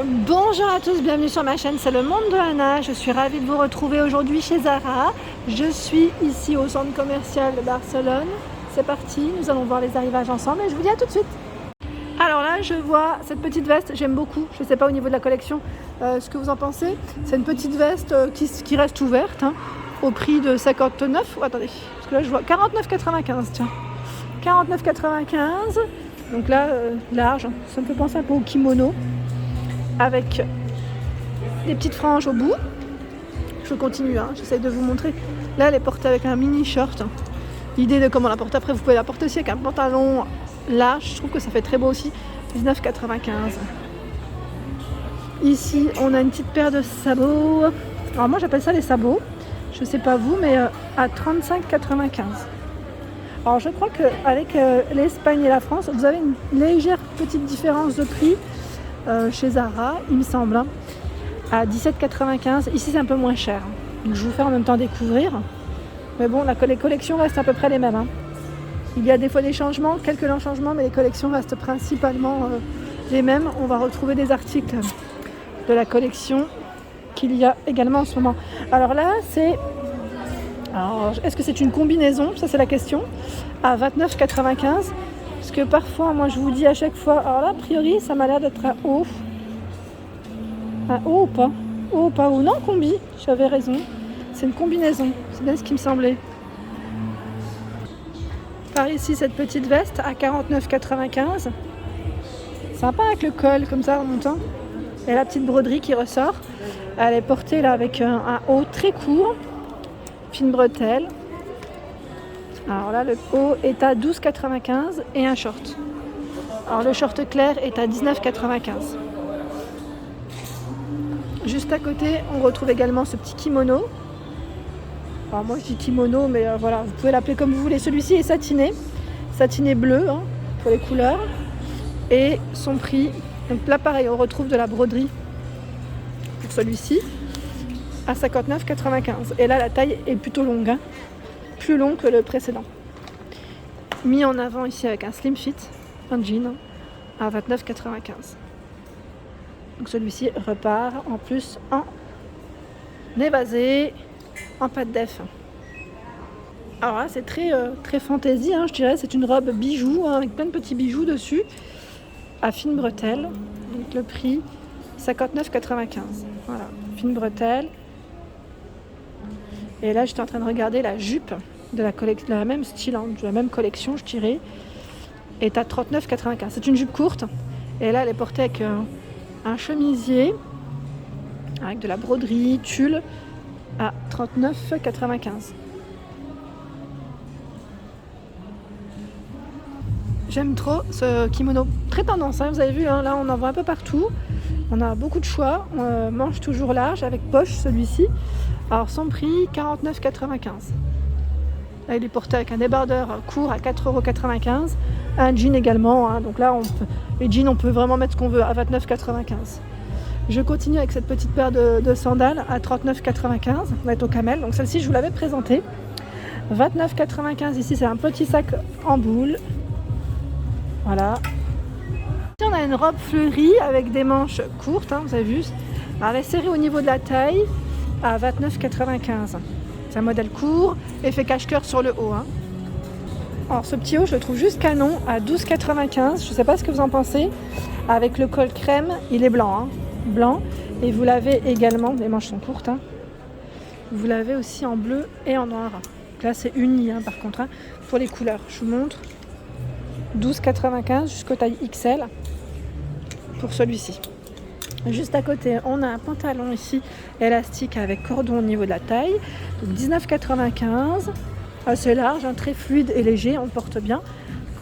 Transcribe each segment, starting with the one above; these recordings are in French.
Bonjour à tous, bienvenue sur ma chaîne, c'est le monde de Anna. Je suis ravie de vous retrouver aujourd'hui chez Zara. Je suis ici au centre commercial de Barcelone. C'est parti, nous allons voir les arrivages ensemble et je vous dis à tout de suite. Alors là, je vois cette petite veste, j'aime beaucoup. Je ne sais pas au niveau de la collection ce que vous en pensez. C'est une petite veste qui reste ouverte, au prix de 59. Attendez, parce que là je vois 49,95. Tiens, 49,95. Donc là, large, ça me fait penser un peu au kimono, avec des petites franges au bout. Je continue, j'essaie de vous montrer. Là, elle est portée avec un mini short. L'idée de comment la porter, après vous pouvez la porter aussi avec un pantalon large. Je trouve que ça fait très beau aussi. 19,95. Ici, on a une petite paire de sabots. Alors moi, j'appelle ça les sabots. Je sais pas vous, mais à 35,95. Alors je crois qu'avec l'Espagne et la France, vous avez une légère petite différence de prix chez Zara, il me semble, à 17,95. Ici c'est un peu moins cher. Donc je vais vous faire en même temps découvrir. Mais bon, les collections restent à peu près les mêmes. Il y a des fois des changements, quelques changements, mais les collections restent principalement les mêmes. On va retrouver des articles de la collection qu'il y a également en ce moment. Alors là, est-ce que c'est une combinaison? Ça c'est la question. À 29,95. Parce que parfois, moi je vous dis à chaque fois, alors là a priori ça m'a l'air d'être un haut. Un haut ou pas? Haut ou pas haut? Non, combi, j'avais raison. C'est une combinaison, c'est bien ce qui me semblait. Par ici cette petite veste à 49,95. Sympa avec le col comme ça en montant. Et la petite broderie qui ressort. Elle est portée là avec un haut très court. Fine bretelle. Alors là, le haut est à 12,95 et un short. Alors le short clair est à 19,95. Juste à côté, on retrouve également ce petit kimono. Alors moi je dis kimono, mais voilà, vous pouvez l'appeler comme vous voulez. Celui-ci est satiné bleu pour les couleurs. Et son prix, donc là pareil, on retrouve de la broderie pour celui-ci à 59,95. Et là la taille est plutôt longue, plus long que le précédent. Mis en avant ici avec un slim fit, un jean à 29,95. Donc celui-ci repart en plus en évasé, en pâte def. Alors là c'est très fantaisie, je dirais. C'est une robe bijou avec plein de petits bijoux dessus, à fine bretelle. Donc le prix 59,95. Voilà, fine bretelle. Et là j'étais en train de regarder la jupe de la même style, de la même collection, je dirais, est à 39,95. C'est une jupe courte. Et là elle est portée avec un chemisier avec de la broderie, tulle à 39,95. J'aime trop ce kimono, très tendance, vous avez vu, là on en voit un peu partout. On a beaucoup de choix, manche toujours large avec poche celui-ci. Alors son prix 49,95. Là il est porté avec un débardeur court à 4,95 €. Un jean également, donc là les jeans on peut vraiment mettre ce qu'on veut à 29,95. Je continue avec cette petite paire de sandales à 39,95. On va être au camel, donc celle-ci je vous l'avais présentée. 29,95 ici, c'est un petit sac en boule. Voilà. Ici on a une robe fleurie avec des manches courtes, vous avez vu. Alors elle est serrée au niveau de la taille à 29,95. C'est un modèle court, effet cache-cœur sur le haut. Alors ce petit haut, je le trouve juste canon à 12,95. Je ne sais pas ce que vous en pensez. Avec le col crème, il est blanc. Blanc. Et vous l'avez également, les manches sont courtes. Vous l'avez aussi en bleu et en noir. Donc là c'est uni par contre, pour les couleurs. Je vous montre. 12,95 jusqu'au taille XL pour celui-ci. Juste à côté, on a un pantalon ici élastique avec cordon au niveau de la taille. Donc 19,95. Assez large, très fluide et léger, on le porte bien.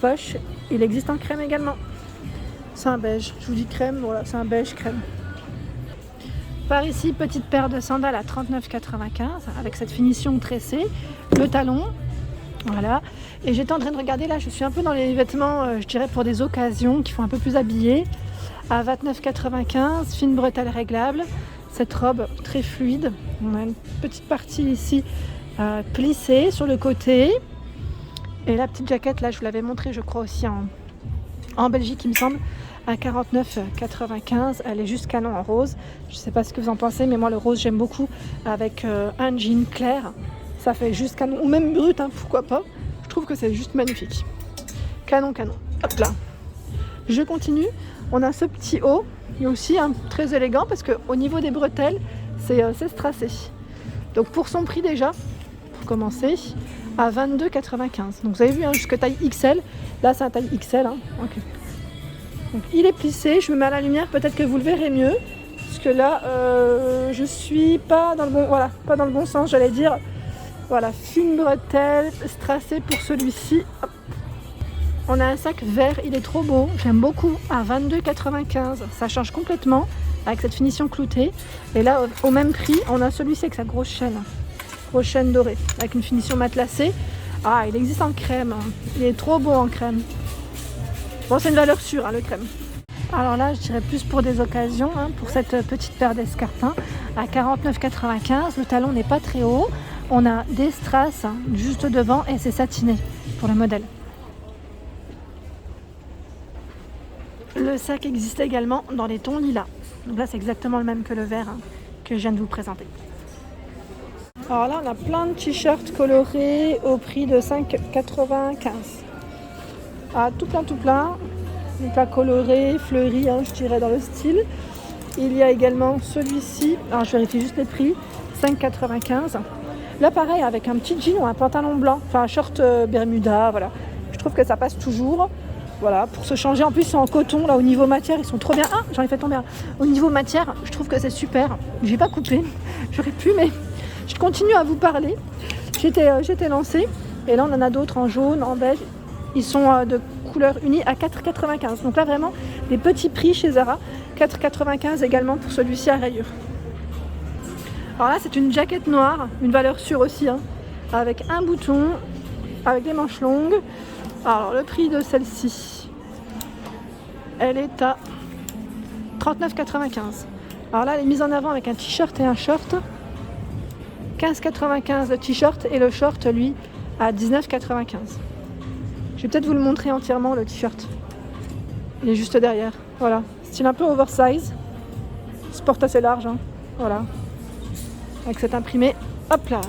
Poche, il existe en crème également. C'est un beige, je vous dis crème, voilà, c'est un beige crème. Par ici, petite paire de sandales à 39,95 avec cette finition tressée, le talon. Voilà, et j'étais en train de regarder, là je suis un peu dans les vêtements, je dirais pour des occasions qui font un peu plus habillés, à 29,95, fine bretelle réglable, cette robe très fluide. On a une petite partie ici plissée sur le côté, et la petite jaquette là je vous l'avais montré je crois aussi en Belgique il me semble, à 49,95. Elle est juste canon en rose. Je sais pas ce que vous en pensez, mais moi le rose j'aime beaucoup avec un jean clair. Ça fait juste canon, ou même brut, hein, pourquoi pas. Je trouve que c'est juste magnifique. Canon, canon. Hop là. Je continue. On a ce petit haut, il est aussi très élégant parce qu'au niveau des bretelles, c'est strassé. Donc pour son prix déjà, pour commencer, à 22,95. Donc vous avez vu, jusque taille XL. Là c'est un taille XL. Okay. Donc il est plissé, je me mets à la lumière, peut-être que vous le verrez mieux. Parce que là, je suis pas dans le bon, pas dans le bon sens, j'allais dire. Voilà, fine bretelle, strassée pour celui-ci. Hop. On a un sac vert, il est trop beau, j'aime beaucoup, à 22,95. Ça change complètement avec cette finition cloutée. Et là, au même prix, on a celui-ci avec sa grosse chaîne dorée, avec une finition matelassée. Ah, il existe en crème, il est trop beau en crème. Bon, c'est une valeur sûre, le crème. Alors là, je dirais plus pour des occasions, pour cette petite paire d'escarpins, à 49,95. Le talon n'est pas très haut. On a des strass juste devant et c'est satiné pour le modèle. Le sac existe également dans les tons lilas. Donc là, c'est exactement le même que le vert que je viens de vous présenter. Alors là, on a plein de t-shirts colorés au prix de 5,95. Ah, tout plein. Donc là, coloré, fleuri, je dirais dans le style. Il y a également celui-ci. Alors, je vérifie juste les prix. 5,95. Là, pareil, avec un petit jean ou un pantalon blanc. Enfin, un short Bermuda, voilà. Je trouve que ça passe toujours. Voilà, pour se changer. En plus, c'est en coton. Là, au niveau matière, ils sont trop bien. Ah, j'en ai fait tomber un. Au niveau matière, je trouve que c'est super. J'ai pas coupé. J'aurais pu, mais je continue à vous parler. J'étais lancée. Et là, on en a d'autres en jaune, en beige. Ils sont de couleur unie à 4,95. Donc là, vraiment, des petits prix chez Zara. 4,95 également pour celui-ci à rayures. Alors là, c'est une jaquette noire. Une valeur sûre aussi. Avec un bouton. Avec des manches longues. Alors le prix de celle-ci, elle est à 39,95. Alors là, elle est mise en avant avec un t-shirt et un short. 15,95 le t-shirt et le short, lui, à 19,95. Je vais peut-être vous le montrer entièrement, le t-shirt. Il est juste derrière. Voilà, style un peu oversize. Se porte assez large, voilà. Avec cet imprimé, hop là.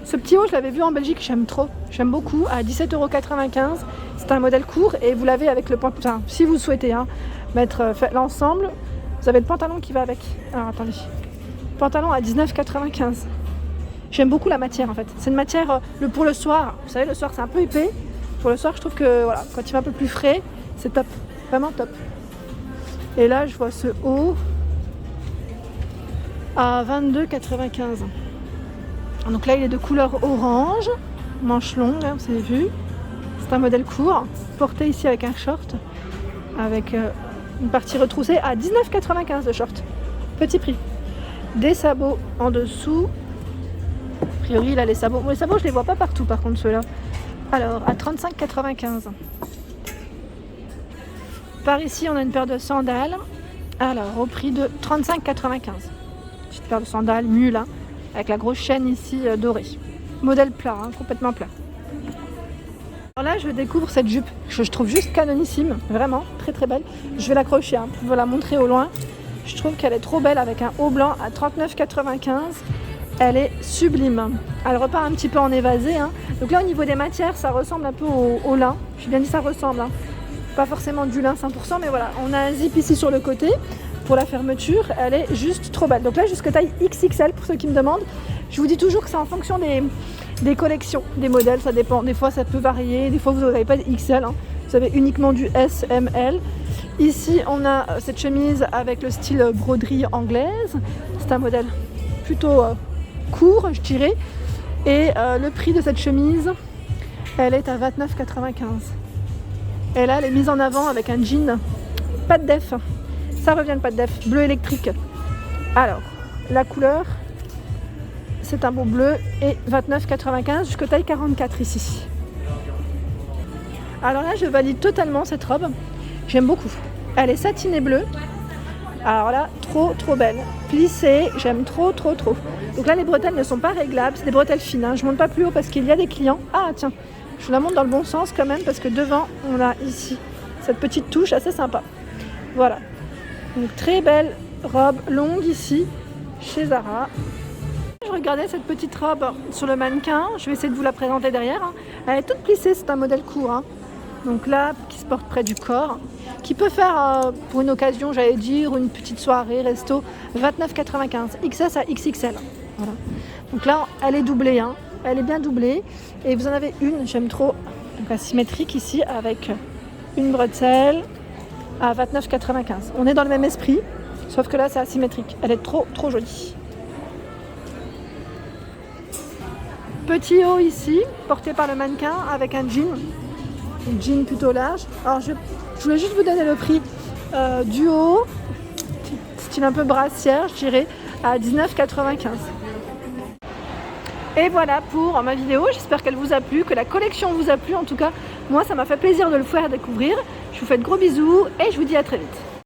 Ce petit haut, je l'avais vu en Belgique, j'aime trop. J'aime beaucoup, à 17,95 €. C'est un modèle court et vous l'avez avec le pantalon. Si vous souhaitez mettre l'ensemble, vous avez le pantalon qui va avec. Alors attendez. Pantalon à 19,95 €. J'aime beaucoup la matière en fait. C'est une matière pour le soir. Vous savez, le soir c'est un peu épais. Pour le soir, je trouve que voilà, quand il fait un peu plus frais, c'est top. Vraiment top. Et là, je vois ce haut à 22,95 €. Donc là, il est de couleur orange, manche longue, vous avez vu. C'est un modèle court, porté ici avec un short, avec une partie retroussée à 19,95 € de short. Petit prix. Des sabots en dessous. A priori, là, les sabots. Bon, les sabots, je les vois pas partout, par contre, ceux-là. Alors, à 35,95 €. Par ici, on a une paire de sandales. Alors, au prix de 35,95 €. Petite paire de sandales mules, avec la grosse chaîne ici dorée. Modèle plat, complètement plat. Alors là, je découvre cette jupe que je trouve juste canonissime, vraiment très très belle. Je vais l'accrocher pour vous la montrer au loin. Je trouve qu'elle est trop belle avec un haut blanc à 39,95 €. Elle est sublime. Elle repart un petit peu en évasé. Donc là, au niveau des matières, ça ressemble un peu au lin. J'ai bien dit ça ressemble. Pas forcément du lin 100%, mais voilà. On a un zip ici sur le côté. Pour la fermeture, elle est juste trop belle. Donc là, jusque taille XXL pour ceux qui me demandent. Je vous dis toujours que c'est en fonction des collections, des modèles, ça dépend. Des fois, ça peut varier. Des fois, vous n'avez pas de XL. Vous avez uniquement du S, M, L. Ici, on a cette chemise avec le style broderie anglaise. C'est un modèle plutôt court, je dirais. Et le prix de cette chemise, elle est à 29,95 €. Et là, elle est mise en avant avec un jean pas de def. Ça revient le pas de def, bleu électrique. Alors, la couleur, c'est un beau bleu et 29,95 € jusqu'à taille 44 ici. Alors là, je valide totalement cette robe. J'aime beaucoup. Elle est satinée bleue. Alors là, trop belle. Plissée, j'aime trop. Donc là, les bretelles ne sont pas réglables. C'est des bretelles fines. Je ne monte pas plus haut parce qu'il y a des clients. Ah tiens, je vous la montre dans le bon sens quand même parce que devant, on a ici cette petite touche assez sympa. Voilà, donc très belle robe longue ici chez Zara. Je regardais cette petite robe sur le mannequin, je vais essayer de vous la présenter derrière. Elle est toute plissée, c'est un modèle court. Donc là, qui se porte près du corps, qui peut faire pour une occasion, j'allais dire, une petite soirée, resto, 29,95, XS à XXL. Voilà. Donc là, elle est doublée, elle est bien doublée. Et vous en avez une, j'aime trop, donc asymétrique ici, avec une bretelle à 29,95. On est dans le même esprit, sauf que là, c'est asymétrique. Elle est trop jolie. Petit haut ici, porté par le mannequin, avec un jean. Un jean plutôt large. Alors je voulais juste vous donner le prix du haut, style un peu brassière, je dirais, à 19,95. Et voilà pour ma vidéo, j'espère qu'elle vous a plu, que la collection vous a plu. En tout cas, moi ça m'a fait plaisir de le faire découvrir. Je vous fais de gros bisous et je vous dis à très vite.